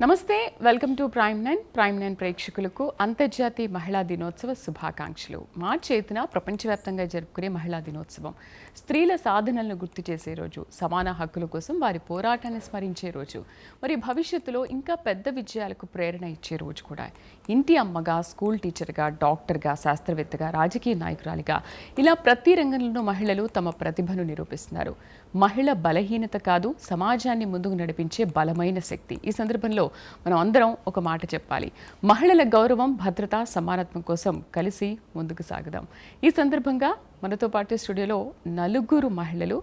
నమస్తే, welcome to prime nine ప్రేక్షకులకు అంతర్జాతీయ మహిళా దినోత్సవ శుభాకాంక్షలు. మార్చి 8న ప్రపంచవ్యాప్తంగా జరుపుకునే మహిళా దినోత్సవం స్త్రీల సాధనలను గుర్తు చేసే రోజు, సమాన హక్కుల కోసం వారి పోరాటాన్ని స్మరించే రోజు, మరి భవిష్యత్తులో ఇంకా పెద్ద విజయాలకు ప్రేరణ ఇచ్చే రోజు కూడా. ఇంటి అమ్మగా, స్కూల్ టీచర్గా, డాక్టర్గా, శాస్త్రవేత్తగా, రాజకీయ నాయకురాలిగా ఇలా ప్రతి రంగంలోనూ మహిళలు తమ ప్రతిభను నిరూపిస్తున్నారు. మహిళ బలహీనత కాదు, సమాజాన్ని ముందుకు నడిపించే బలమైన శక్తి. ఈ సందర్భంలో మనం అందరం ఒక మాట చెప్పాలి: మహిళల గౌరవం, భద్రత, సమానత్వం కోసం కలిసి ముందుకు సాగుదాం. ఈ సందర్భంగా మనతో పాటు స్టూడియోలో నలుగురు మహిళలు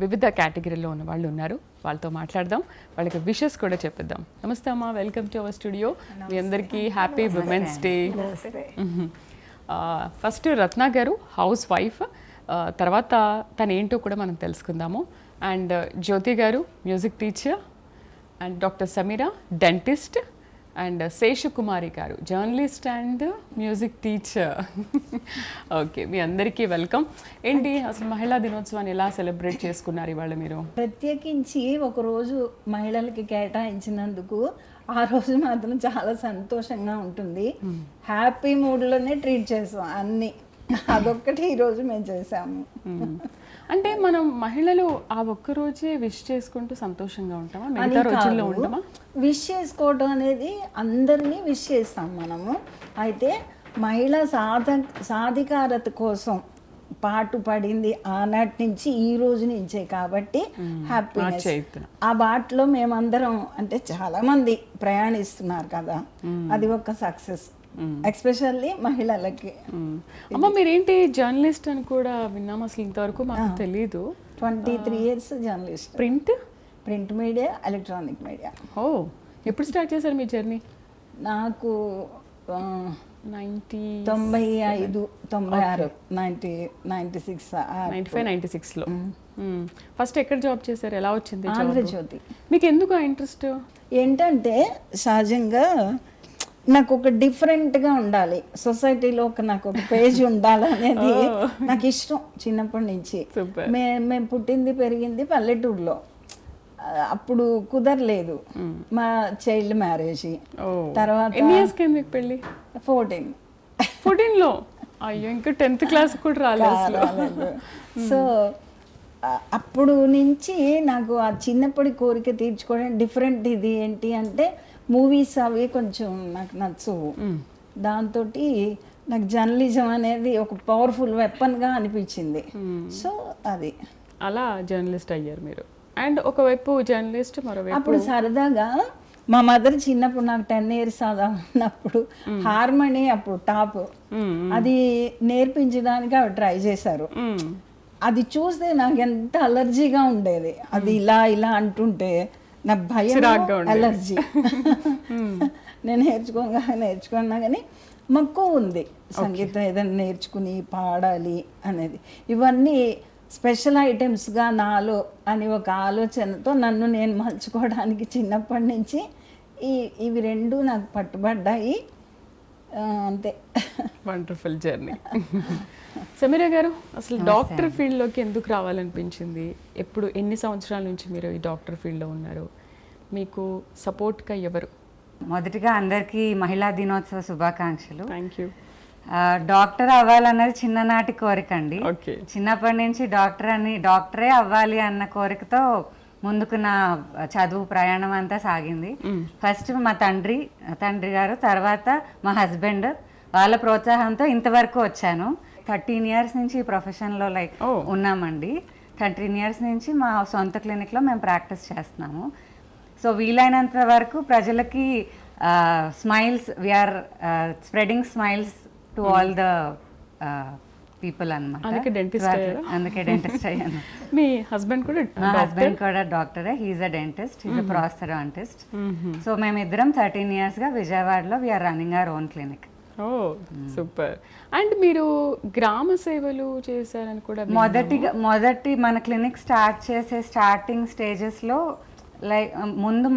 వివిధ కేటగిరీలో ఉన్న వాళ్ళు ఉన్నారు. వాళ్ళతో మాట్లాడదాం, వాళ్ళకి విషెస్ కూడా చెప్పిద్దాం. నమస్తే అమ్మా, వెల్కమ్ టు అవర్ స్టూడియో. మీ అందరికీ హ్యాపీ విమెన్స్ డే. ఫస్ట్ రత్న గారు హౌస్ వైఫ్, తర్వాత తను ఏంటో కూడా మనం తెలుసుకుందాము. అండ్ జ్యోతి గారు music teacher, and doctor Sameera dentist, and Seshakumari గారు journalist and music teacher. Okay, మీ అందరికీ వెల్కమ్. ఏంటి అసలు మహిళా దినోత్సవాన్ని ఎలా సెలబ్రేట్ చేసుకున్నారు ఇవాళ మీరు? ప్రత్యేకించి ఒకరోజు మహిళలకి కేటాయించినందుకు ఆ రోజు మాత్రం చాలా సంతోషంగా ఉంటుంది. హ్యాపీ మూడ్లోనే ట్రీట్ చేసాం అన్నీ. అదొక్కటి ఈరోజు మేము చేసాము. అంటే మనం మహిళలు ఆ ఒక్కరోజే విష్ చేసుకుంటూ సంతోషంగా ఉంటామా, మిగతా రోజుల్లో ఉంటామా? విష్ చేసుకోవడం అనేది అందరినీ విష్ చేస్తాం మనము. అయితే మహిళా సాధికారత కోసం పాటు పడింది ఆనాటి నుంచి ఈ రోజు నుంచే కాబట్టి హ్యాపీనెస్. ఆ బాటలో మేమందరం అంటే చాలా మంది ప్రయాణిస్తున్నారు కదా, అది ఒక సక్సెస్, ఎస్పెషల్లీ మహిళలకి. అమ్మ, మీరేంటి జర్నలిస్ట్ అని కూడా విన్నాం, అసలు ఇంతవరకు మాకు తెలీదు. 23 years journalist. Print media, electronic media. ఓ, ఎప్పుడు స్టార్ట్ చేశారు మీ జర్నీ? నాకు 95, 96, 96లో. ఫస్ట్ ఎక్కడ జాబ్ చేశారు, ఎలా వచ్చింది? ఆంధ్రజ్యోతి. మీకు ఎందుకు ఆ ఇంట్రెస్ట్? ఏంటంటే సహజంగా నాకు ఒక డిఫరెంట్గా ఉండాలి, సొసైటీలో నాకు ఒక పేజ్ ఉండాలి అనేది నాకు ఇష్టం చిన్నప్పటి నుంచి. మేము పుట్టింది పెరిగింది పల్లెటూరులో. అప్పుడు కుదరలేదు మా చైల్డ్ మ్యారేజ్. తర్వాత 14లో. అయ్యో, ఇంకా 10th క్లాస్ కూడా రాలేదు. సో అప్పుడు నుంచి నాకు ఆ చిన్నప్పటి కోరిక తీర్చుకోవడం డిఫరెంట్. ఇది ఏంటి అంటే మూవీస్ అవి కొంచెం నాకు నచ్చవు. దాంతో నాకు జర్నలిజం అనేది ఒక పవర్ఫుల్ వెపన్గా అనిపించింది. సో అది అలా జర్నలిస్ట్ అయ్యారు మీరు. అండ్ ఒకవైపు జర్నలిస్ట్, మరోవైపు అప్పుడు సరదాగా మా మదర్ చిన్నప్పుడు నాకు 10 years అలా ఉన్నప్పుడు హార్మోని అప్పుడు టాప్ అది నేర్పించడానికి అవి ట్రై చేశారు. అది చూస్తే నాకు ఎంత అలర్జీగా ఉండేది. అది ఇలా ఇలా అంటుంటే నా భయం, అలర్జీ. నేను నేర్చుకున్నా కానీ మక్కువ ఉంది సంగీతం, ఏదైనా నేర్చుకుని పాడాలి అనేది. ఇవన్నీ స్పెషల్ ఐటమ్స్గా నాలో అని ఒక ఆలోచనతో నన్ను నేను మలుచుకోవడానికి చిన్నప్పటి నుంచి ఇవి రెండు నాకు పట్టుబడ్డాయి. అంతే. Wonderful journey. సమీరా గారు, అసలు డాక్టర్ ఫీల్డ్లోకి ఎందుకు రావాలనిపించింది? ఎన్ని సంవత్సరాల నుంచి మీరు ఈ డాక్టర్ ఫీల్డ్లో ఉన్నారు? మీకు సపోర్ట్గా ఎవరు? మొదటిగా అందరికీ మహిళా దినోత్సవ శుభాకాంక్షలు. Thank you. డాక్టర్ అవ్వాలన్నది చిన్ననాటి కోరిక అండి. చిన్నప్పటి నుంచి డాక్టరే అవ్వాలి అన్న కోరికతో ముందుకు నా చదువు ప్రయాణం అంతా సాగింది. ఫస్ట్ మా తండ్రి గారు, తర్వాత మా హస్బెండ్, వాళ్ళ ప్రోత్సాహంతో ఇంతవరకు వచ్చాను. 13 years నుంచి ఈ ప్రొఫెషన్లో ఉన్నామండి. 13 years నుంచి మా సొంత క్లినిక్లో మేము ప్రాక్టీస్ చేస్తున్నాము. సో వీలైనంత వరకు ప్రజలకి smiles, we're spreading smiles to all the people అన్నమాట. అందుకే డెంటిస్ట్ అయ్యాను. మీ హస్బెండ్ కూడా డాక్టరే. He's a dentist, he's a prosthodontist. So మేమిద్దరం 13 yearsగా విజయవాడలో we're running our own clinic. Oh, super. And మీరు గ్రామ సేవలు చేశారని కూడా మొదటి మన క్లినిక్ స్టార్ట్ చేసే స్టార్టింగ్ స్టేజెస్లో ముందు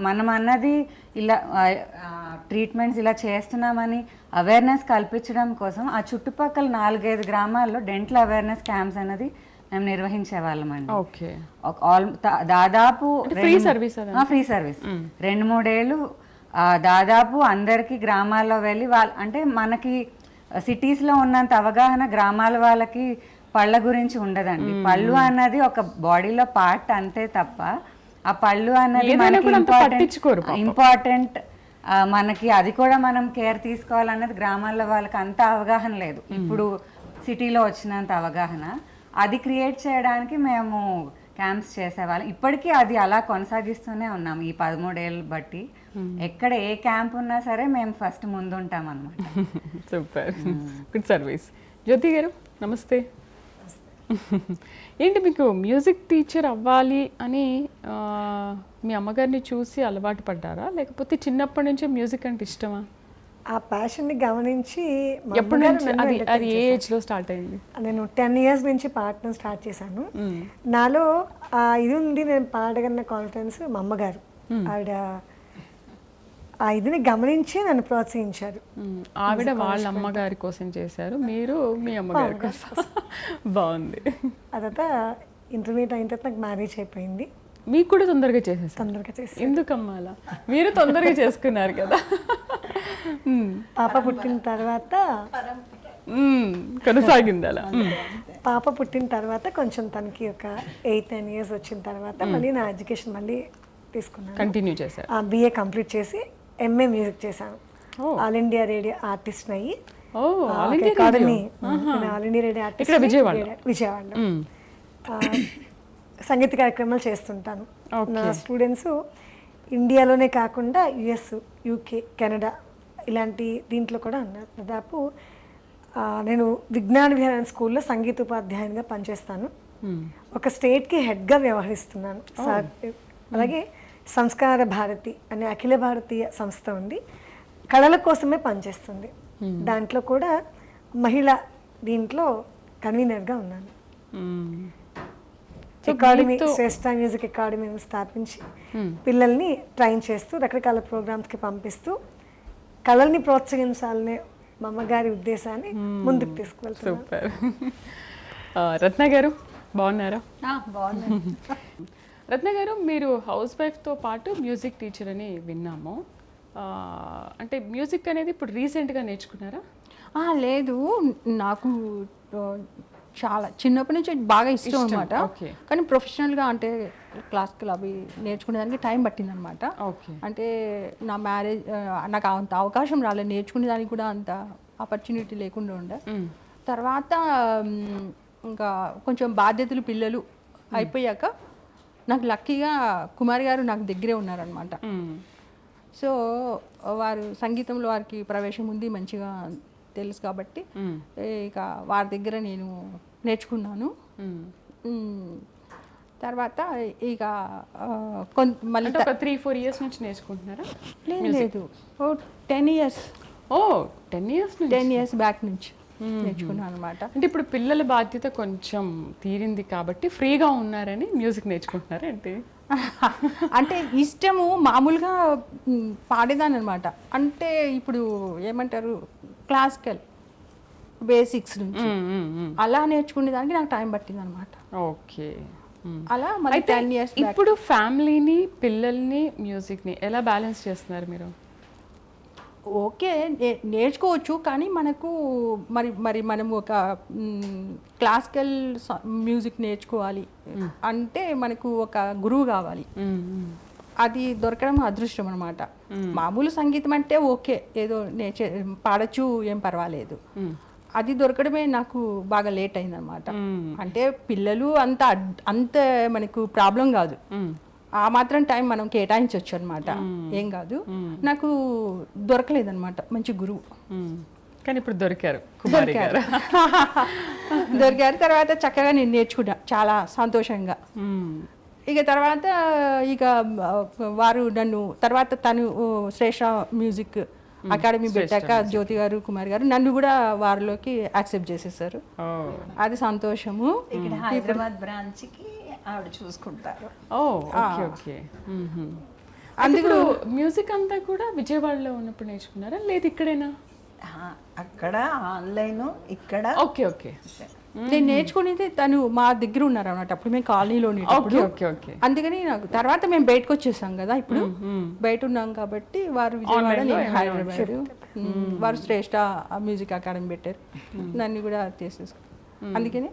మనం అన్నది ఇలా ట్రీట్మెంట్స్ ఇలా చేస్తున్నామని అవేర్నెస్ కల్పించడం కోసం ఆ చుట్టుపక్కల 4-5 గ్రామాల్లో డెంటల్ అవేర్నెస్ క్యాంప్స్ అనేది మేము నిర్వహించే వాళ్ళం అండి. ఓకే. దాదాపు ఫ్రీ సర్వీస్ ఫ్రీ సర్వీస్ 2-3 ఏళ్ళు దాదాపు అందరికి గ్రామాల్లో వెళ్ళి అంటే మనకి సిటీస్లో ఉన్నంత అవగాహన గ్రామాల వాళ్ళకి పళ్ళ గురించి ఉండదండి. పళ్ళు అన్నది ఒక బాడీలో పార్ట్ అంతే తప్ప ఆ పళ్ళు అన్నది మనకి ఇంపార్టెంట్ మనకి అది కూడా మనం కేర్ తీసుకోవాలన్నది గ్రామాల్లో వాళ్ళకి అంత అవగాహన లేదు. ఇప్పుడు సిటీలో వచ్చినంత అవగాహన అది క్రియేట్ చేయడానికి మేము క్యాంప్స్ చేసేవాళ్ళం. ఇప్పటికీ అది అలా కొనసాగిస్తూనే ఉన్నాం ఈ 13 ఏళ్ళు బట్టి. ఎక్కడ ఏ క్యాంప్ ఉన్నా సరే మేము ఫస్ట్ ముందుంటాం అన్నమాట. Super, good service. జ్యోతి గారు నమస్తే. ఏంటి మీకు మ్యూజిక్ టీచర్ అవ్వాలి అని మీ అమ్మగారిని చూసి అలవాటు పడ్డారా, లేకపోతే చిన్నప్పటి నుంచే మ్యూజిక్ అంటే ఇష్టమా? ఆ ప్యాషన్ని గమనించి ఎప్పటి నుంచి అది ఏ ఏజ్లో స్టార్ట్ అయింది? నేను 10 years నుంచి పాడటం స్టార్ట్ చేశాను. నాలో ఇది ఉంది, నేను పాడగన్న కాన్ఫిడెన్స్. మా అమ్మగారు ఆవిడ ఆ ఇదిని గమనించి నన్ను ప్రోత్సహించారు. ఆవిడ వాళ్ళ అమ్మగారి కోసం చేశారు, మీరు మీ అమ్మగారి కోసం. బాగుంది. ఆ తర్వాత ఇంటర్మీడియట్ అయిన తర్వాత నాకు మ్యారేజ్ అయిపోయింది. మీకు కూడా తొందరగా చేసేసారు? తొందరగా చేసి. ఎందుకమ్మా అలా? మీరు తొందరగా చేసుకున్నారు కదా. పాప పుట్టిన తర్వాత కొనసాగింది అలా. పాప పుట్టిన తర్వాత కొంచెం తనకి ఒక 8-10 years వచ్చిన తర్వాత మళ్ళీ నా ఎడ్యుకేషన్ మళ్ళీ తీసుకున్నాను. కంటిన్యూ చేశారు? BA కంప్లీట్ చేసి MA మ్యూజిక్ చేశాను. ఆల్ ఇండియా రేడియో ఆర్టిస్ట్ అయ్యి academy all India radio artist విజయవాడలో సంగీత కార్యక్రమాలు చేస్తుంటాను. నా స్టూడెంట్స్ ఇండియాలోనే కాకుండా US, UK, కెనడా ఇలాంటి దీంట్లో కూడా ఉన్నారు. దాదాపు నేను విజ్ఞాన విహార స్కూల్లో సంగీతోపాధ్యాయునిగా పనిచేస్తాను. ఒక స్టేట్కి హెడ్గా వ్యవహరిస్తున్నాను. అలాగే సంస్కార భారతి అనే అఖిల భారతీయ సంస్థ ఉంది, కళల కోసమే పనిచేస్తుంది. దాంట్లో కూడా మహిళ దీంట్లో కన్వీనర్గా ఉన్నాను. అకాడమీ, శ్రేష్ఠ మ్యూజిక్ అకాడమీని స్థాపించి పిల్లల్ని ట్రైన్ చేస్తూ రకరకాల ప్రోగ్రామ్స్కి పంపిస్తూ కళల్ని ప్రోత్సహించాలనే మా అమ్మగారి ఉద్దేశాన్ని ముందుకు తీసుకువెళ్తాను. సూపర్. రత్న గారు బాగున్నారా? బాగున్నాను. రత్న గారు, మీరు హౌస్ వైఫ్తో పాటు మ్యూజిక్ టీచర్ అని విన్నాము. అంటే మ్యూజిక్ అనేది ఇప్పుడు రీసెంట్గా నేర్చుకున్నారా? లేదు, నాకు చాలా చిన్నప్పటి నుంచి బాగా ఇష్టం అనమాట. కానీ ప్రొఫెషనల్గా అంటే క్లాసికల్ అవి నేర్చుకునేదానికి టైం పట్టింది అనమాట. అంటే నా మ్యారేజ్ నాకు అంత అవకాశం రాలేదు, నేర్చుకునేదానికి కూడా అంత ఆపర్చునిటీ లేకుండా ఉండే. తర్వాత ఇంకా కొంచెం బాధ్యతలు పిల్లలు అయిపోయాక నాకు లక్కీగా కుమారి గారు నాకు దగ్గరే ఉన్నారనమాట. సో వారు సంగీతంలో వారికి ప్రవేశం ఉంది, మంచిగా తెలుసు కాబట్టి ఇక వారి దగ్గర నేను నేర్చుకున్నాను. తర్వాత ఇక మళ్ళీ 3-4 years నుంచి నేర్చుకుంటున్నారా? లేదు, 10 years. 10 years బ్యాక్ నుంచి నేర్చుకున్నాను అనమాట. అంటే ఇప్పుడు పిల్లల బాధ్యత కొంచెం తీరింది కాబట్టి ఫ్రీగా ఉన్నారని మ్యూజిక్ నేర్చుకుంటున్నారా ఏంటి? అంటే ఇష్టము మామూలుగా పాడేదాన్ని అనమాట. అంటే ఇప్పుడు ఏమంటారు, క్లాసికల్ బేసిక్స్ నుంచి అలా నేర్చుకునే దానికి నాకు టైం పట్టింది అనమాట. ఓకే. అలా మళ్ళీ 10 years. ఇప్పుడు ఫ్యామిలీని, పిల్లల్ని, మ్యూజిక్ని ఎలా బ్యాలెన్స్ చేస్తున్నారు మీరు? ఓకే, నేర్చుకోవచ్చు, కానీ మనకు మరి మనము ఒక క్లాసికల్ మ్యూజిక్ నేర్చుకోవాలి అంటే మనకు ఒక గురువు కావాలి. అది దొరకడం అదృష్టం అనమాట. మామూలు సంగీతం అంటే ఓకే, ఏదో పాడచ్చు, ఏం పర్వాలేదు. అది దొరకడమే నాకు బాగా లేట్ అయిందనమాట. అంటే పిల్లలు అంత మనకు ప్రాబ్లం కాదు, ఆ మాత్రం టైం మనం కేటాయించవచ్చు అనమాట, ఏం కాదు. నాకు దొరకలేదనమాట మంచి గురువు. కానీ ఇప్పుడు దొరికారు. తర్వాత చక్కగా నేను నేర్చుకున్నా చాలా సంతోషంగా. ఇక తర్వాత వారు నన్ను తర్వాత తను శ్రేష్ఠ మ్యూజిక్ అకాడమీ పెట్టాక జ్యోతి గారు, కుమార్ గారు నన్ను కూడా వారిలోకి యాక్సెప్ట్ చేసేసారు. అది సంతోషము. ఇక్కడ హైదరాబాద్ బ్రాంచ్కి ఆవిడ చూసుకుంటారు. అందుకు మ్యూజిక్ అంతా కూడా విజయవాడలో ఉన్నప్పుడు నేర్చుకున్నారా, లేదు ఇక్కడేనా? అక్కడ ఆన్లైన్, ఇక్కడ. ఓకే. నేను నేర్చుకునేది తను మా దగ్గర ఉన్నారు అన్నమాట. అప్పుడు మేము కాలనీలో ఉండేటప్పుడు. ఓకే ఓకే అందుకని నాకు తర్వాత మేము బయటకు వచ్చేసాం కదా, ఇప్పుడు బయట ఉన్నాం కాబట్టి వారు విజయవాడ, నేను హైదరాబాద్. వారు శ్రేష్ఠ మ్యూజిక్ అకాడమీ పెట్టారు, నన్ను కూడా తీసేసుకో. అందుకని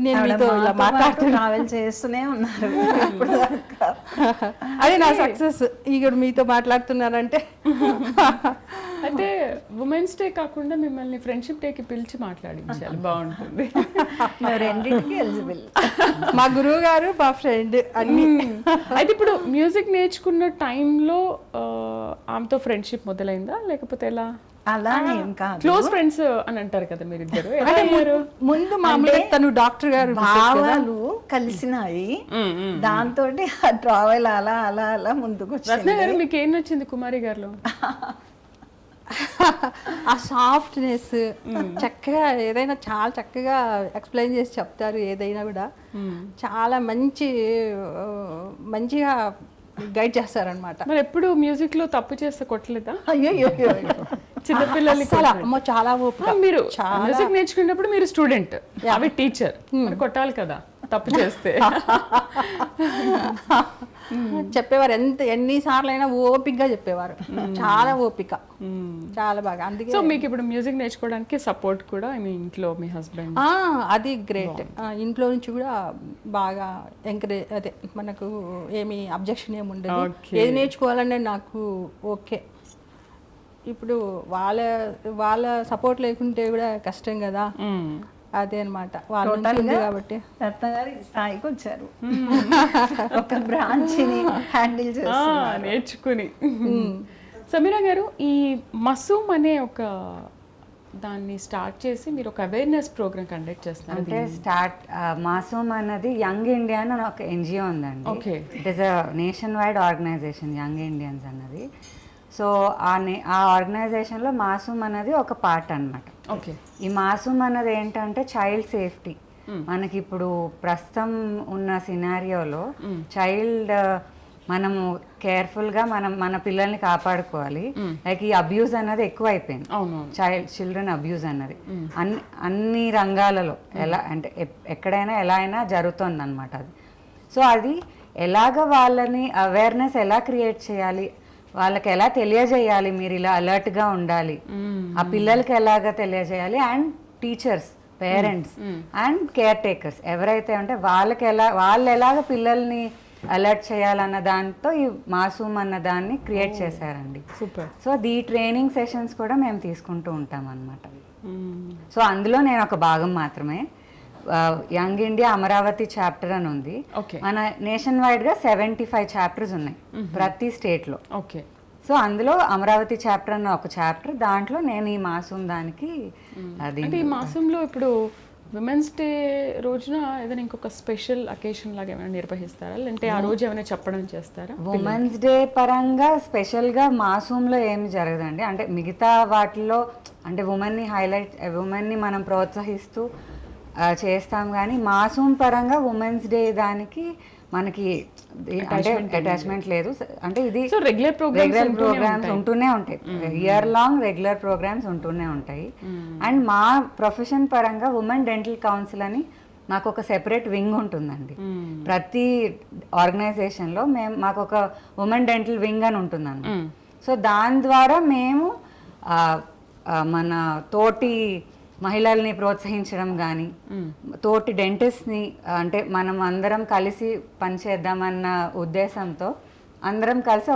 నేను మీతో ఇలా మాట్లాడుతున్నా, ట్రావెల్ చేస్తూనే ఉన్నారు ఇప్పుడు దాకా. అదే నా సక్సెస్. ఇక్కడ మీతో మాట్లాడుతున్నారంటే అయితే ఉమెన్స్ డే కాకుండా మిమ్మల్ని ఫ్రెండ్షిప్ డేకి పిలిచి మాట్లాడించాలి, బాగుంటుంది. మేము రెండింటికి ఎలిజిబుల్. మా గురువు గారు మా ఫ్రెండ్ అన్ని. అయితే ఇప్పుడు మ్యూజిక్ నేర్చుకున్న టైంలో ఆమెతో ఫ్రెండ్షిప్ మొదలైందా లేకపోతే ఎలా? అలా ఏం కాదు, క్లోజ్ ఫ్రెండ్స్ అని అంటారు కదా మీరిద్దరు. ముందు మామూలుగా తను డాక్టర్ గారు భావాలు కలిసినాయి, దాంతో ఆ ట్రావెల్ అలా అలా అలా ముందుకు రత్న వచ్చింది. గారు మీకు ఏం నచ్చింది కుమారి గారిలో? ఆ సాఫ్ట్నెస్, చక్కగా ఏదైనా చాలా చక్కగా ఎక్స్ప్లెయిన్ చేసి చెప్తారు, ఏదైనా కూడా చాలా మంచిగా గైడ్ చేస్తారనమాట. మరి ఎప్పుడు మ్యూజిక్ లో తప్పు చేస్తే కొట్టలేదా? అయ్యో చిన్నపిల్లలకి అసలు అమ్మో చాలా ఓపిక. మీరు మ్యూజిక్ నేర్చుకున్నప్పుడు మీరు స్టూడెంట్, అవి టీచర్, కొట్టాలి కదా తప్పు చేస్తే. చెప్పేవారు, ఎన్నిసార్లు అయినా ఓపికగా చెప్పేవారు, చాలా ఓపిక, చాలా బాగా. అందుకే సో మీకు ఇప్పుడు మ్యూజిక్ నేర్చుకోవడానికి సపోర్ట్ కూడా మీ ఇంట్లో మీ హస్బెండ్? అది గ్రేట్. ఇంట్లో నుంచి కూడా బాగా ఎంకరేజ్, అదే మనకు ఏమి అబ్జెక్షన్ ఏమి ఉండదు. ఏది నేర్చుకోవాలనే నాకు ఓకే. ఇప్పుడు వాళ్ళ సపోర్ట్ లేకుంటే కూడా కష్టం కదా, అదే అనమాట. వాళ్ళ నుంచి ఉంది కాబట్టి రత్న గారు ఈ స్థాయికి వచ్చారు, ఒక బ్రాంచ్ ని హ్యాండిల్ చేస్తున్నారు నేర్చుకుని. సమీరా గారు, ఈ మసూమ్ అనే ఒక దాన్ని స్టార్ట్ చేసి మీరు ఒక అవేర్నెస్ ప్రోగ్రామ్ కండక్ట్ చేస్తున్నారు. అంటే మాసూమ్ అన్నది యంగ్ ఇండియా అని ఒక ఎన్జిఓ ఉందండి. Okay. It is a nationwide organisation, young Indians అన్నది. సో ఆ ఆర్గనైజేషన్లో మాసూమ్ అనేది ఒక పార్ట్ అన్నమాట. ఓకే. ఈ మాసూమ్ అన్నది ఏంటంటే చైల్డ్ సేఫ్టీ. మనకి ఇప్పుడు ప్రస్తుతం ఉన్న సినారియోలో చైల్డ్ మనము కేర్ఫుల్గా మన పిల్లల్ని కాపాడుకోవాలి. లైక్ ఈ అబ్యూజ్ అన్నది ఎక్కువ అయిపోయింది, చిల్డ్రన్ అబ్యూజ్ అన్నది అన్ని రంగాలలో ఎలా అంటే ఎక్కడైనా ఎలా అయినా జరుగుతుంది అనమాట అది. సో అది ఎలాగ వాళ్ళని అవేర్నెస్ ఎలా క్రియేట్ చేయాలి, వాళ్ళకి ఎలా తెలియజేయాలి, మీరు ఇలా అలర్ట్గా ఉండాలి, ఆ పిల్లలకి ఎలాగ తెలియజేయాలి, and teachers, parents and caretakers ఎవరైతే ఉంటే వాళ్ళు ఎలాగ పిల్లల్ని అలర్ట్ చేయాలన్న దాంతో ఈ మాసూమ్ అన్న దాన్ని క్రియేట్ చేశారండి. సూపర్. సో ఈ ట్రైనింగ్ సెషన్స్ కూడా మేము తీసుకుంటూ ఉంటాం అన్నమాట. సో అందులో నేను ఒక భాగం మాత్రమే. యంగ్ ఇండియా అమరావతి చాప్టర్ అని ఉంది. మన నేషన్ వైడ్ గా 75 చాప్టర్స్ ఉన్నాయి ప్రతి స్టేట్ లో. ఓకే. సో అందులో అమరావతి చాప్టర్ అన్న ఒక చాప్టర్, దాంట్లో నేను ఈ మాసూమ్ దానికి అది. అంటే ఈ మాసంలో ఇప్పుడు విమెన్స్ డే రోజున ఏదైనా ఇంకొక స్పెషల్ అకేషన్ లాగా ఏమైనా నిర్వహిస్తారా, లేదంటే ఆ రోజు ఏమైనా చెప్పడం చేస్తారా? ఉమెన్స్ డే పరంగా స్పెషల్గా మాసూమ్లో ఏమి జరగదండి. అంటే మిగతా వాటిల్లో అంటే ఉమెన్ని మనం ప్రోత్సహిస్తూ చేస్తాం, కానీ మాసూమ్ పరంగా ఉమెన్స్ డే దానికి మనకి అంటే అటాచ్మెంట్ లేదు. అంటే ఇది రెగ్యులర్ ప్రోగ్రామ్స్ ఉంటూనే ఉంటాయి, ఇయర్ లాంగ్ రెగ్యులర్ ప్రోగ్రామ్స్ ఉంటూనే ఉంటాయి. అండ్ మా ప్రొఫెషన్ పరంగా ఉమెన్ డెంటల్ కౌన్సిల్ అని మాకు ఒక సెపరేట్ వింగ్ ఉంటుందండి. ప్రతి ఆర్గనైజేషన్లో మాకు ఒక ఉమెన్ డెంటల్ వింగ్ అని ఉంటుందండి. సో దాని ద్వారా మేము మన తోటి మహిళల్ని ప్రోత్సహించడం కానీ, తోటి డెంటిస్ట్ని అంటే మనం అందరం కలిసి పనిచేద్దామన్న ఉద్దేశంతో అందరం కలిసి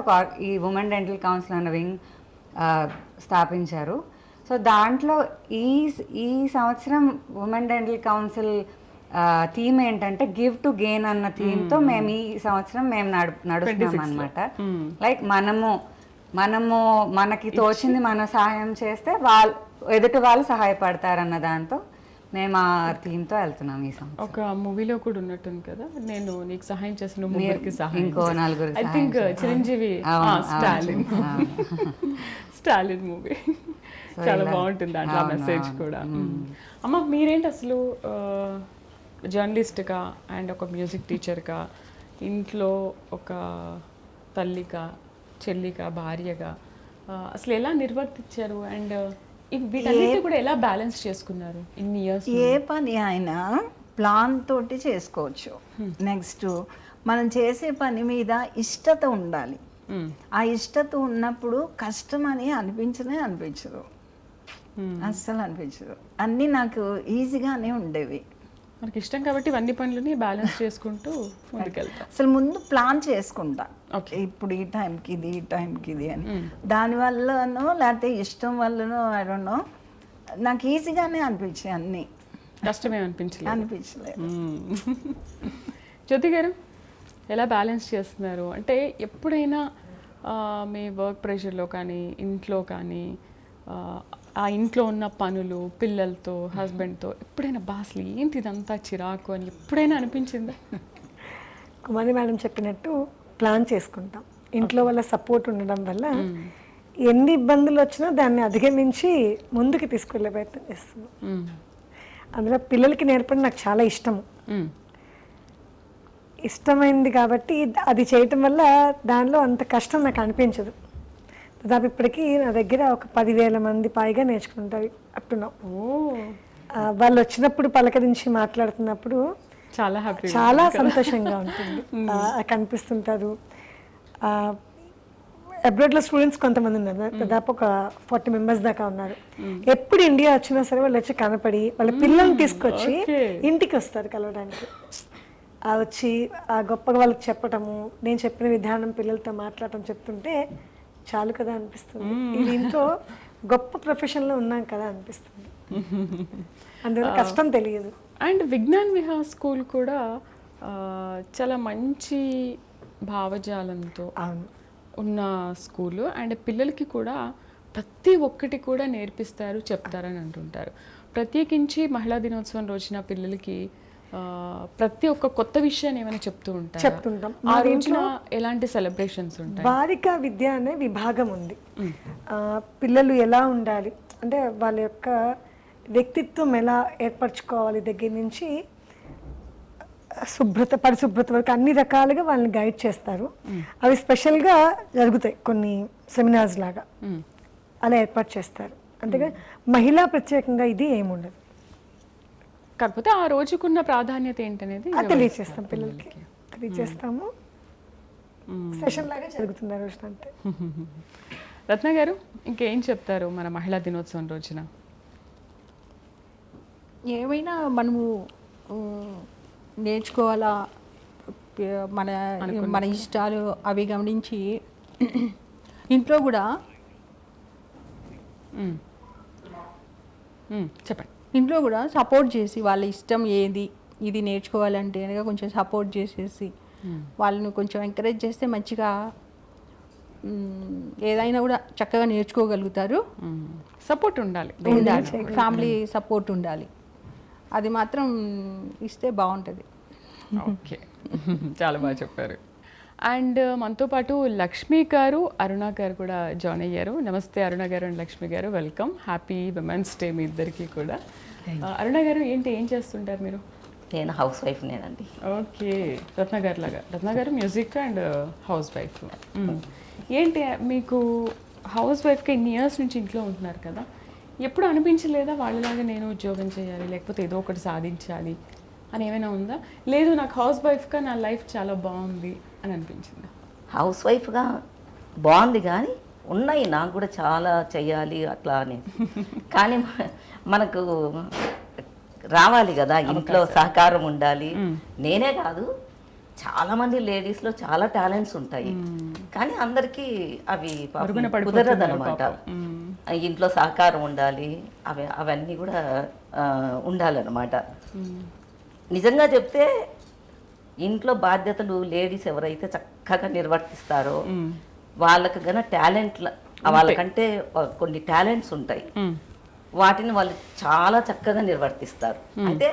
ఈ ఉమెన్ డెంటల్ కౌన్సిల్ అన్న వింగ్ స్థాపించారు. సో దాంట్లో ఈ సంవత్సరం ఉమెన్ డెంటల్ కౌన్సిల్ థీమ్ ఏంటంటే గివ్ టు గెయిన్ అన్న థీమ్తో మేము ఈ సంవత్సరం నడుస్తున్నాం అనమాట. లైక్ మనము మనకి తోచింది మనం సహాయం చేస్తే ఎదుటి వాళ్ళు సహాయపడతారన్న దాంతో మేము ఆ థీమ్తో వెళ్తున్నాం ఈ సంవత్సరం. ఒక మూవీలో కూడా ఉన్నట్టుంది కదా, నేను నీకు సహాయం చేసిన ముగ్గురికి సహాయం, ఇంకో నలుగురు, I think Chiranjeevi Stalin movie చాలా బాగుంటుంది అట్లా మెసేజ్ కూడా. అమ్మ మీరేంటి అసలు జర్నలిస్ట్గా అండ్ ఒక మ్యూజిక్ టీచర్గా, ఇంట్లో ఒక తల్లిగా, చెల్లిగా, భార్యగా అసలు ఎలా నిర్వర్తించారు? అండ్ వీటన్నిటి కూడా ఎలా బ్యాలెన్స్ చేసుకున్నారు ఇన్ని ఇయర్స్? ఏ పని అయినా ప్లాన్ తోటి చేసుకోవచ్చు. నెక్స్ట్ మనం చేసే పని మీద ఇష్టత ఉండాలి. ఆ ఇష్టత ఉన్నప్పుడు కష్టం అని అనిపించదు, అస్సలు అనిపించదు. అన్నీ నాకు ఈజీగానే ఉండేవి. మనకి ఇష్టం కాబట్టి ఇవన్నీ పనులని బ్యాలెన్స్ చేసుకుంటూ ముందుకెళ్తాం. అసలు ముందు ప్లాన్ చేసుకుంటా, ఇప్పుడు ఈ టైంకి ఇది, ఈ టైంకి ఇది అని. దానివల్లనో లేకపోతే ఇష్టం వల్లనో ఐ డోంట్ నో, నాకు ఈజీగానే అనిపించాయి అన్నీ. కష్టమే అనిపించలేదు. జ్యోతి గారు ఎలా బ్యాలెన్స్ చేస్తున్నారు? అంటే ఎప్పుడైనా మీ వర్క్ ప్రెషర్లో కానీ ఇంట్లో కానీ ఆ ఇంట్లో ఉన్న పనులు, పిల్లలతో, హస్బెండ్తో ఎప్పుడైనా అసలు ఏంటి ఇదంతా చిరాకు అని ఎప్పుడైనా అనిపించిందా? కుమారి మేడం చెప్పినట్టు ప్లాన్ చేసుకుంటాం. ఇంట్లో వాళ్ళ సపోర్ట్ ఉండడం వల్ల ఎన్ని ఇబ్బందులు వచ్చినా దాన్ని అధిగమించి ముందుకు తీసుకెళ్లే ప్రయత్నం చేస్తున్నాం. అందులో పిల్లలకి నేర్పడం నాకు చాలా ఇష్టమైంది కాబట్టి అది చేయటం వల్ల దానిలో అంత కష్టం నాకు అనిపించదు. దాదాపు ఇప్పటికీ నా దగ్గర ఒక 10,000 మంది పైగా నేర్చుకుంటారు అట్టున్నాం. వాళ్ళు వచ్చినప్పుడు పలకరించి మాట్లాడుతున్నప్పుడు చాలా హ్యాపీ, చాలా సంతోషంగా ఉంటుంది. కనిపిస్తుంటారు. అబ్రాడ్లో స్టూడెంట్స్ కొంతమంది ఉన్నారు, దాదాపు ఒక 40 మెంబర్స్ దాకా ఉన్నారు. ఎప్పుడు ఇండియా వచ్చినా సరే వాళ్ళు వచ్చి కనపడి వాళ్ళ పిల్లల్ని తీసుకొచ్చి ఇంటికి వస్తారు కలవడానికి. వచ్చి ఆ గొప్పగా వాళ్ళకి చెప్పటము, నేను చెప్పిన విధానం పిల్లలతో మాట్లాడటం చెప్తుంటే చాలు కదా అనిపిస్తుంది. ఇది ఇంట్లో గొప్ప ప్రొఫెషన్లో ఉన్నాం కదా అనిపిస్తుంది. అందువల్ల కష్టం తెలియదు. అండ్ విజ్ఞాన్ విహార్ స్కూల్ కూడా చాలా మంచి భావజాలంతో ఉన్న స్కూలు. అండ్ పిల్లలకి కూడా ప్రతి ఒక్కటి కూడా నేర్పిస్తారు, చెప్తారని అంటుంటారు. ప్రత్యేకించి మహిళా దినోత్సవం రోజున పిల్లలకి ప్రతి ఒక్క కొత్త విషయాన్ని ఏమైనా చెప్తుంటాం. ఆ రోజున ఎలాంటి సెలబ్రేషన్స్ ఉంటాయి? బాలికా విద్య అనే విభాగం ఉంది. పిల్లలు ఎలా ఉండాలి అంటే వాళ్ళ యొక్క వ్యక్తిత్వం ఎలా ఏర్పరచుకోవాలి దగ్గర నుంచి పరిశుభ్రత వరకు అన్ని రకాలుగా వాళ్ళని గైడ్ చేస్తారు. అవి స్పెషల్గా జరుగుతాయి, కొన్ని సెమినార్స్ లాగా అలా ఏర్పాటు చేస్తారు. అంతేగా మహిళా ప్రత్యేకంగా ఇది ఏముండదు. కాకపోతే ఆ రోజుకున్న ప్రాధాన్యత ఏంటనేది తెలియజేస్తాం, పిల్లలకి తెలియజేస్తాము. సెషన్ లాగా జరుగుతుంది ఆ రోజున అంతే. రత్న గారు ఇంకేం చెప్తారు మన మహిళా దినోత్సవం రోజున? ఏమైనా మనము నేర్చుకోవాలా, మన ఇష్టాలు అవి గమనించి ఇంట్లో కూడా చెప్పండి. ఇంట్లో కూడా సపోర్ట్ చేసి వాళ్ళ ఇష్టం ఏది ఇది నేర్చుకోవాలంటే కనుక కొంచెం సపోర్ట్ చేసేసి వాళ్ళని కొంచెం ఎంకరేజ్ చేస్తే మంచిగా ఏదైనా కూడా చక్కగా నేర్చుకోగలుగుతారు. సపోర్ట్ ఉండాలి, ఫ్యామిలీ సపోర్ట్ ఉండాలి. అది మాత్రం ఇస్తే బాగుంటుంది. ఓకే, చాలా బాగా చెప్పారు. అండ్ మనతో పాటు లక్ష్మి గారు, అరుణ గారు కూడా జాయిన్ అయ్యారు. నమస్తే అరుణ గారు అండ్ లక్ష్మి గారు, వెల్కమ్. హ్యాపీ విమెన్స్ డే మీ ఇద్దరికి కూడా. అరుణ గారు ఏం చేస్తుంటారు మీరు? నేను హౌస్ వైఫ్ నేనండి. ఓకే, రత్న గారు లాగా. రత్న గారు మ్యూజిక్ అండ్ హౌస్ వైఫ్. ఏంటి మీకు హౌస్ వైఫ్గా ఇన్ని ఇయర్స్ నుంచి ఇంట్లో ఉంటున్నారు కదా, ఎప్పుడు అనిపించలేదా వాళ్ళలాగా నేను ఉద్యోగం చేయాలి లేకపోతే ఏదో ఒకటి సాధించాలి అని ఏమైనా ఉందా? లేదు నాకు హౌస్ వైఫ్గా నా లైఫ్ చాలా బాగుంది అని అనిపించిందా? హౌస్ వైఫ్గా బాగుంది, కానీ ఉన్నాయి నాకు కూడా చాలా చెయ్యాలి అట్లా అని. కానీ మనకు రావాలి కదా, ఇంట్లో సహకారం ఉండాలి. నేనే కాదు, చాలామంది లేడీస్లో చాలా టాలెంట్స్ ఉంటాయి, కానీ అందరికీ అవి కుదరదు అనమాట. ఇంట్లో సహకారం ఉండాలి, అవన్నీ కూడా ఉండాలన్నమాట. నిజంగా చెప్తే ఇంట్లో బాధ్యతలు లేడీస్ ఎవరైతే చక్కగా నిర్వర్తిస్తారో వాళ్ళకి గన వాళ్ళకంటే కొన్ని టాలెంట్స్ ఉంటాయి, వాటిని వాళ్ళు చాలా చక్కగా నిర్వర్తిస్తారు. అయితే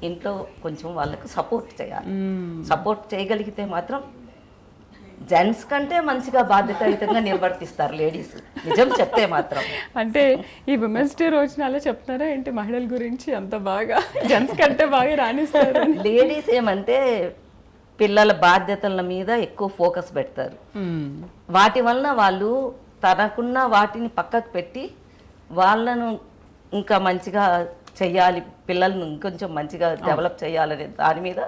ఇంట్లో కొంచెం వాళ్ళకు సపోర్ట్ చేయాలి. సపోర్ట్ చేయగలిగితే మాత్రం జెంట్స్ కంటే మంచిగా బాధ్యతాయుతంగా నిర్వర్తిస్తారు లేడీస్, నిజం చెప్తే మాత్రం. అంటే ఈ విమెన్స్ డే రోజున అలా చెప్తున్నారా ఏంటి మహిళల గురించి అంత బాగా జెంట్స్ కంటే బాగా రాణిస్తారు? లేడీస్ ఏమంటే పిల్లల బాధ్యతల మీద ఎక్కువ ఫోకస్ పెడతారు. వాటి వలన వాళ్ళు తనకున్న వాటిని పక్కకు పెట్టి వాళ్ళను ఇంకా మంచిగా చెయ్యాలి, పిల్లల్ని ఇంకొంచెం మంచిగా డెవలప్ చేయాలనే దాని మీద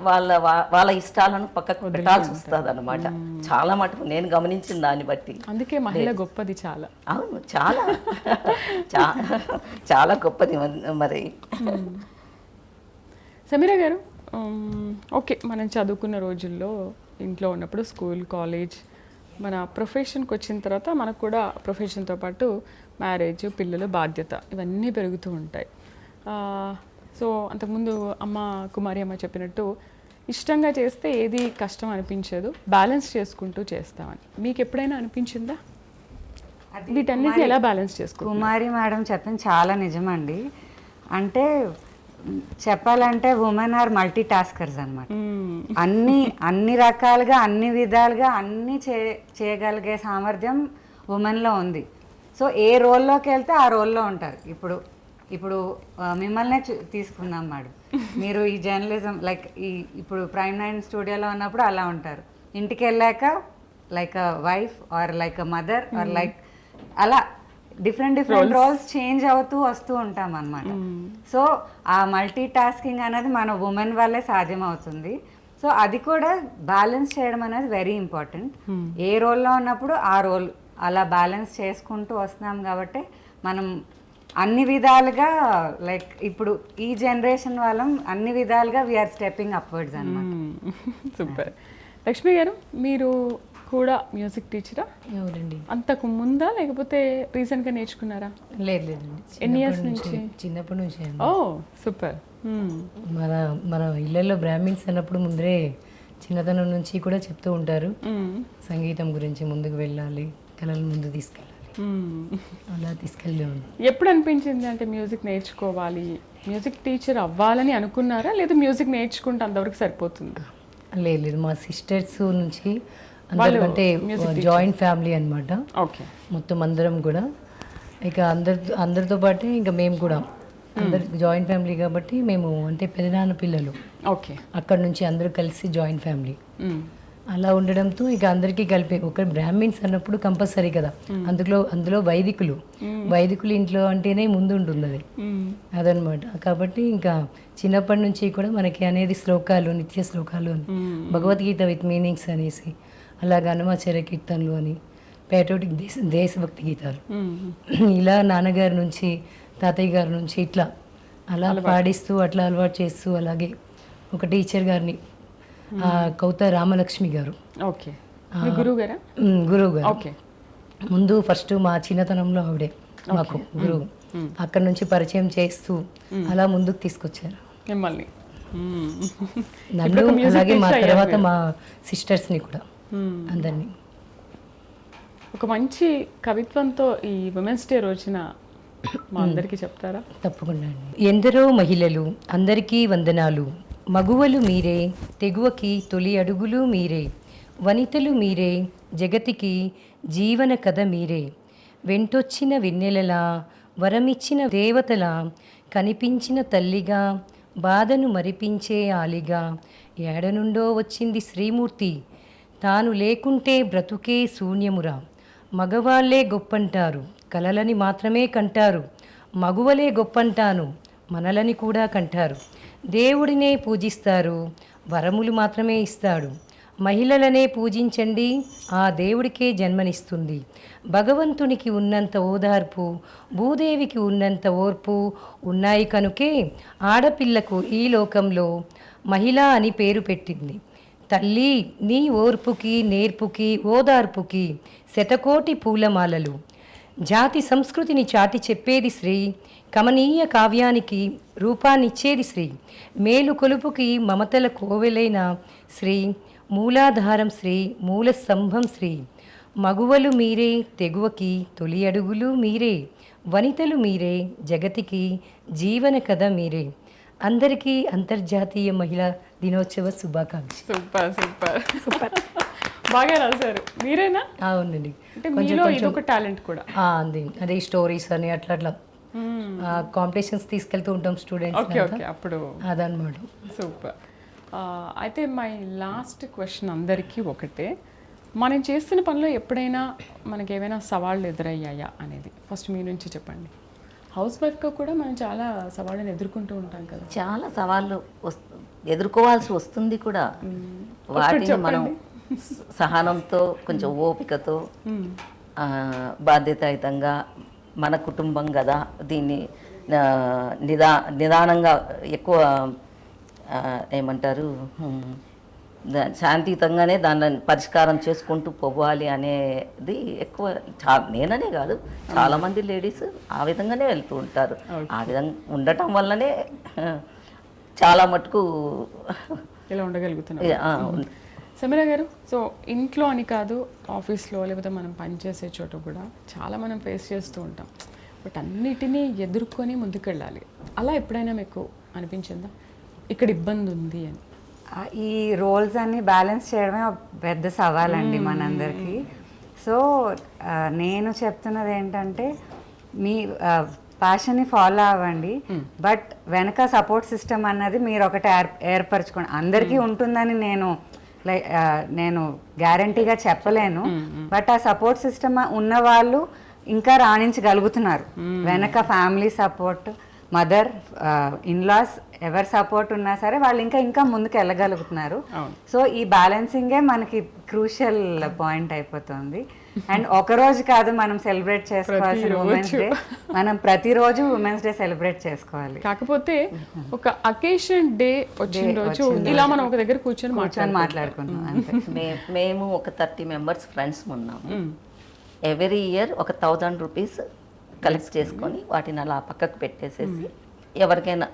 వాళ్ళ ఇష్టాలను పక్కకు పెట్టాల్సి వస్తుంది అన్నమాట. చాలా మటుకు నేను గమనించిన దాన్ని బట్టి. అందుకే మహిళ గొప్పది చాలా. అవును, చాలా చాలా గొప్పది మరి. సమీర గారు, ఓకే, మనం చదువుకున్న రోజుల్లో ఇంట్లో ఉన్నప్పుడు స్కూల్, కాలేజ్, మన ప్రొఫెషన్కి వచ్చిన తర్వాత మనకు కూడా ప్రొఫెషన్తో పాటు మ్యారేజ్, పిల్లలు, బాధ్యత ఇవన్నీ పెరుగుతూ ఉంటాయి. సో అంతకుముందు కుమారి అమ్మ చెప్పినట్టు ఇష్టంగా చేస్తే ఏది కష్టం అనిపించదు, బ్యాలెన్స్ చేసుకుంటూ చేస్తామని. మీకు ఎప్పుడైనా అనిపించిందా? వీటన్నిటిని ఎలా బ్యాలెన్స్ చేసుకుంటారు? కుమారి మేడం చెప్పింది చాలా నిజమండి. అంటే చెప్పాలంటే ఉమెన్ ఆర్ మల్టీ టాస్కర్స్ అనమాట. అన్ని రకాలుగా, అన్ని విధాలుగా అన్నీ చేయగలిగే సామర్థ్యం ఉమెన్లో ఉంది. సో ఏ రోల్లోకి వెళ్తే ఆ రోల్లో ఉంటారు. ఇప్పుడు మిమ్మల్నే తీసుకుందాం మేడం. మీరు ఈ జర్నలిజం లైక్ ఇప్పుడు Prime9 స్టూడియోలో ఉన్నప్పుడు అలా ఉంటారు. ఇంటికి వెళ్ళాక like a wife or like a mother are like అలా డిఫరెంట్ రోల్స్ చేంజ్ అవుతూ వస్తూ ఉంటాం అన్నమాట. సో ఆ మల్టీ టాస్కింగ్ అనేది మన ఉమెన్ వల్లే సాధ్యం అవుతుంది. సో అది కూడా బ్యాలెన్స్ చేయడం అనేది వెరీ ఇంపార్టెంట్. ఏ రోల్లో ఉన్నప్పుడు ఆ రోల్ అలా బ్యాలెన్స్ చేసుకుంటూ వస్తున్నాం కాబట్టి మనం అన్ని విధాలుగా లైక్ ఇప్పుడు ఈ జనరేషన్ వాళ్ళం అన్ని విధాలుగా వీఆర్ స్టెప్పింగ్ అప్వర్డ్స్ అన్నమాట. సూపర్. లక్ష్మి గారు, మీరు కూడా మ్యూజిక్ టీచరా? అవునండి. అంతకు ముందా లేకపోతే రీసెంట్గా నేర్చుకున్నారా? లేదండి, ఎన్ని ఇయర్స్ నుంచి? చిన్నప్పటి నుంచి అండి. ఓ సూపర్. మన ఇళ్ళల్లో బ్రాహ్మిన్స్ అన్నప్పుడు ముందరే చిన్నతనం నుంచి కూడా చెప్తూ ఉంటారు, సంగీతం గురించి ముందుకు వెళ్ళాలి, కళలు ముందు తీసుకెళ్ళాలి. అలా తీసుకెళ్ళాము. ఎప్పుడు అనిపించింది అంటే మ్యూజిక్ నేర్చుకోవాలి, మ్యూజిక్ టీచర్ అవ్వాలని అనుకున్నారా, లేదా మ్యూజిక్ నేర్చుకుంటే అంతవరకు సరిపోతుంది? లేదు, మా సిస్టర్స్ నుంచి అంటే జాయింట్ ఫ్యామిలీ అనమాట. ఓకే. మొత్తం అందరం కూడా ఇక అందరితో పాటే ఇంకా మేము కూడా అందరు జాయింట్ ఫ్యామిలీ కాబట్టి మేము అంటే పెదనాన్న పిల్లలు. ఓకే. అక్కడ నుంచి అందరూ కలిసి జాయింట్ ఫ్యామిలీ అలా ఉండడంతో ఇక అందరికీ కలిపి ఒక బ్రాహ్మిన్స్ అన్నప్పుడు కంపల్సరీ కదా, అందులో వైదికులు ఇంట్లో అంటేనే ముందు ఉంటుంది అది, అదనమాట. కాబట్టి ఇంకా చిన్నప్పటి నుంచి కూడా మనకి అనేది శ్లోకాలు, నిత్య శ్లోకాలు అని, భగవద్గీత విత్ మీనింగ్స్ అనేసి, అలాగే హనుమాచార్య కీర్తనలు అని, పేట్రోటిక్ దేశభక్తి గీతాలు, ఇలా నాన్నగారి నుంచి తాతయ్య గారి నుంచి ఇట్లా అలా పాడిస్తూ అట్లా అలవాటు చేస్తూ, అలాగే ఒక టీచర్ గారిని కౌత రామలక్ష్మి గారు, గురువు గారు, ముందు ఫస్ట్ మా చిన్నతనంలో ఆవిడే మాకు గురువు. అక్కడ నుంచి పరిచయం చేస్తూ అలా ముందుకు తీసుకొచ్చారు మిమ్మల్ని, నన్ను, అలాగే మా తర్వాత మా సిస్టర్స్ని కూడా అందరినీ. ఒక మంచి కవిత్వంతో ఈ ఉమెన్స్ డే రోజున మా అందరికీ చెప్తారా? తప్పకుండా అండి. ఎందరో మహిళలు, అందరికీ వందనాలు, మగువలు మీరే, తెగువకి తొలి అడుగులు మీరే, వనితలు మీరే, జగతికి జీవన కథ మీరే, వెంటొచ్చిన వెన్నెలలా, వరమిచ్చిన దేవతలా, కనిపించిన తల్లిగా, బాధను మరిపించే ఆలిగా, ఏడనుండో వచ్చింది శ్రీమూర్తి, తాను లేకుంటే బ్రతుకే శూన్యమురా, మగవాళ్లే గొప్పంటారు, కలలని మాత్రమే కంటారు, మగువలే గొప్పంటాను, మనలని కూడా కంటారు, దేవుడినే పూజిస్తారు, వరములు మాత్రమే ఇస్తాడు, మహిళలనే పూజించండి, ఆ దేవుడికే జన్మనిస్తుంది, భగవంతునికి ఉన్నంత ఓదార్పు, భూదేవికి ఉన్నంత ఓర్పు ఉన్నాయి కనుకే ఆడపిల్లకు ఈ లోకంలో మహిళ అని పేరు పెట్టింది. తల్లి నీ ఓర్పుకి, నేర్పుకి, ఓదార్పుకి శతకోటి పూలమాలలు, జాతి సంస్కృతిని చాటి చెప్పేది శ్రీ, కమనీయ కావ్యానికి రూపాన్నిచ్చేది శ్రీ, మేలు కొలుపుకి మమతల కోవెలైన శ్రీ, మూలాధారం శ్రీ, మూల స్తంభం శ్రీ, మగువలు మీరే, తెగువకి తొలి అడుగులు మీరే, వనితలు మీరే, జగతికి జీవన కథ మీరే. అందరికీ అంతర్జాతీయ మహిళా దినోత్సవ శుభాకాంక్షలు. Super super super. బాగా రాశారు. మీరేనా? అవునండి. ఇదొక టాలెంట్ కూడా అంది. అదే స్టోరీస్ అని అట్లా అట్లా కాంపిటీషన్స్ తీసుకెళ్తూ ఉంటాం స్టూడెంట్స్, అప్పుడు అదనమాట. సూపర్. అయితే మై లాస్ట్ క్వశ్చన్ అందరికీ ఒకటే, మనం చేస్తున్న పనిలో ఎప్పుడైనా మనకి ఏమైనా సవాళ్ళు ఎదురయ్యాయా అనేది ఫస్ట్ మీ నుంచి చెప్పండి. హౌస్ వైఫ్గా కూడా మనం చాలా సవాళ్ళని ఎదుర్కొంటూ ఉంటాం కదా. చాలా సవాళ్ళు ఎదుర్కోవాల్సి వస్తుంది కూడా. వాటిని మనం సహనంతో, కొంచెం ఓపికతో, బాధ్యతాయుతంగా, మన కుటుంబం కదా దీన్ని నిదానంగా ఎక్కువ ఏమంటారు శాంతియుతంగానే దాన్ని పరిష్కారం చేసుకుంటూ పోవాలి అనేది ఎక్కువ. నేననే కాదు, చాలామంది లేడీస్ ఆ విధంగానే వెళ్తూ ఉంటారు. ఆ విధంగా ఉండటం వల్లనే చాలా మటుకు ఇలా ఉండగలుగుతున్నాం. సమీర గారు, సో ఇంట్లో అని కాదు, ఆఫీస్లో లేకపోతే మనం పనిచేసే చోట కూడా చాలా మనం ఫేస్ చేస్తూ ఉంటాం. బట్ అన్నిటినీ ఎదుర్కొని ముందుకెళ్ళాలి. అలా ఎప్పుడైనా మీకు అనిపించిందా ఇక్కడ ఇబ్బంది ఉంది అని? ఈ రోల్స్ అన్ని బ్యాలెన్స్ చేయడమే ఒక పెద్ద సవాలండి మనందరికీ. సో నేను చెప్తున్నది ఏంటంటే, మీ ప్యాషన్ని ఫాలో అవ్వండి, బట్ వెనక సపోర్ట్ సిస్టమ్ అన్నది మీరు ఒకటి ఏర్పరచుకోండి. అందరికీ ఉంటుందని నేను గ్యారంటీగా చెప్పలేను, బట్ ఆ సపోర్ట్ సిస్టమ్ ఉన్న వాళ్ళు ఇంకా రాణించగలుగుతున్నారు. వెనక ఫ్యామిలీ సపోర్ట్, మదర్, ఇన్లాస్ ఎవరి సపోర్ట్ ఉన్నా సరే వాళ్ళు ఇంకా ముందుకు వెళ్ళగలుగుతున్నారు. సో ఈ బ్యాలెన్సింగే మనకి క్రూషియల్ పాయింట్ అయిపోతుంది. అండ్ ఒక రోజు కాదు మనం సెలబ్రేట్ చేసుకోవాల్సిన ఉమెన్స్ డే, మనం ప్రతిరోజు ఉమెన్స్ డే సెలబ్రేట్ చేసుకోవాలి. కాకపోతే ఒక అకేషన్ డే వచ్చిన రోజు ఇలా మనం ఒక దగ్గర కూర్చొని మాట్లాడుకుంటాం అంతే. మేము ఒక 30 మెంబర్స్ ఫ్రెండ్స్ ఉన్నాము. ఎవ్రీ ఇయర్ ఒక 1000 రూపీస్ కలెక్ట్ చేసుకొని వాటిని అలా పక్కకు పెట్టేసేసి ఎవరికైనా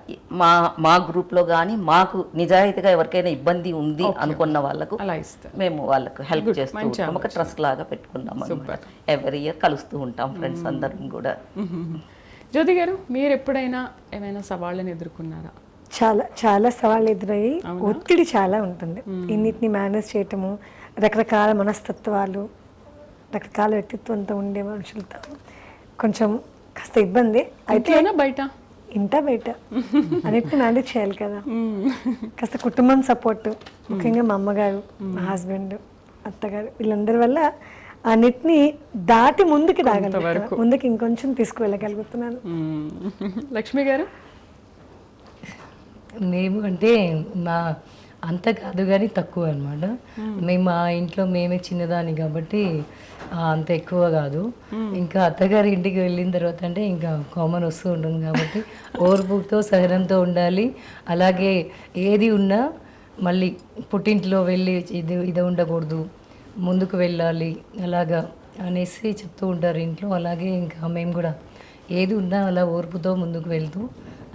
మా గ్రూప్లో కానీ మాకు నిజాయితీగా ఎవరికైనా ఇబ్బంది ఉంది అనుకున్న వాళ్ళకు మేము వాళ్ళకు హెల్ప్ చేస్తూ ఉంటాం. ఒక ట్రస్ట్ లాగా పెట్టుకున్నాం. ఎవ్రీ ఇయర్ కలుస్తూ ఉంటాం ఫ్రెండ్స్ అందరం కూడా. జ్యోతి గారు, మీరు ఎప్పుడైనా ఏమైనా సవాళ్ళని ఎదుర్కొన్నారా? చాలా చాలా సవాళ్ళు ఎదురయ్యి, ఒత్తిడి చాలా ఉంటుంది. ఇన్నిటిని మేనేజ్ చేయటము, రకరకాల మనస్తత్వాలు, రకరకాల వ్యక్తిత్వంతో ఉండే మనుషులతో కొంచెం కాస్త ఇబ్బంది. అయితే బయట ఇంట బయట అన్నిటిని మేనేజ్ చేయాలి కదా. కాస్త కుటుంబం సపోర్ట్, ముఖ్యంగా మా అమ్మగారు, మా హస్బెండ్, అత్తగారు, వీళ్ళందరి వల్ల అన్నిటిని దాటి ముందుకు రాగలుగుతున్నాను, ముందుకు ఇంకొంచెం తీసుకువెళ్ళగలుగుతున్నాను. లక్ష్మి గారు? మేము అంటే మా అంత కాదు కానీ తక్కువ అనమాట. మేము మా ఇంట్లో మేమే చిన్నదాన్ని కాబట్టి అంత ఎక్కువ కాదు. ఇంకా అత్తగారి ఇంటికి వెళ్ళిన తర్వాత అంటే ఇంకా కామన్ వస్తూ ఉంటుంది కాబట్టి ఓర్పుతో సహనంతో ఉండాలి. అలాగే ఏది ఉన్నా మళ్ళీ పుట్టింట్లో వెళ్ళి ఇది ఉండకూడదు, ముందుకు వెళ్ళాలి అలాగా అనేసి చెప్తూ ఉంటారు ఇంట్లో. అలాగే ఇంకా మేము కూడా ఏది ఉన్నా అలా ఓర్పుతో ముందుకు వెళ్తూ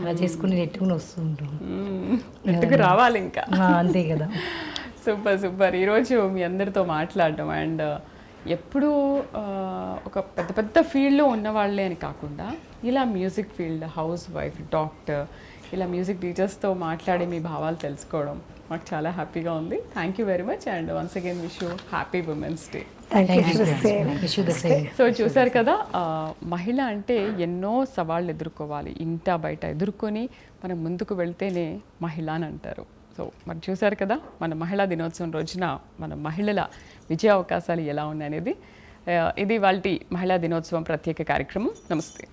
అలా చేసుకుని నెట్టుకుని వస్తూ ఉంటాం. రావాలి ఇంకా అంతే కదా. సూపర్. ఈరోజు మీ అందరితో మాట్లాడడం అండ్ ఎప్పుడూ ఒక పెద్ద ఫీల్డ్లో ఉన్నవాళ్ళే అని కాకుండా ఇలా music field, house wife, doctor, ఇలా మ్యూజిక్ టీచర్స్తో మాట్లాడి మీ భావాలు తెలుసుకోవడం మాకు చాలా హ్యాపీగా ఉంది. Thank you very much and once again wish you happy women's day. So చూసారు కదా, మహిళ అంటే ఎన్నో సవాళ్ళు ఎదుర్కోవాలి, ఇంట బయట ఎదుర్కొని మనం ముందుకు వెళ్తేనే మహిళ అని అంటారు. సో మరి చూసారు కదా, మన మహిళా దినోత్సవం రోజున మన మహిళల విజయ అవకాశాలు ఎలా ఉన్నాయనేది. ఇది వాళ్ళ మహిళా దినోత్సవం ప్రత్యేక కార్యక్రమం. నమస్తే.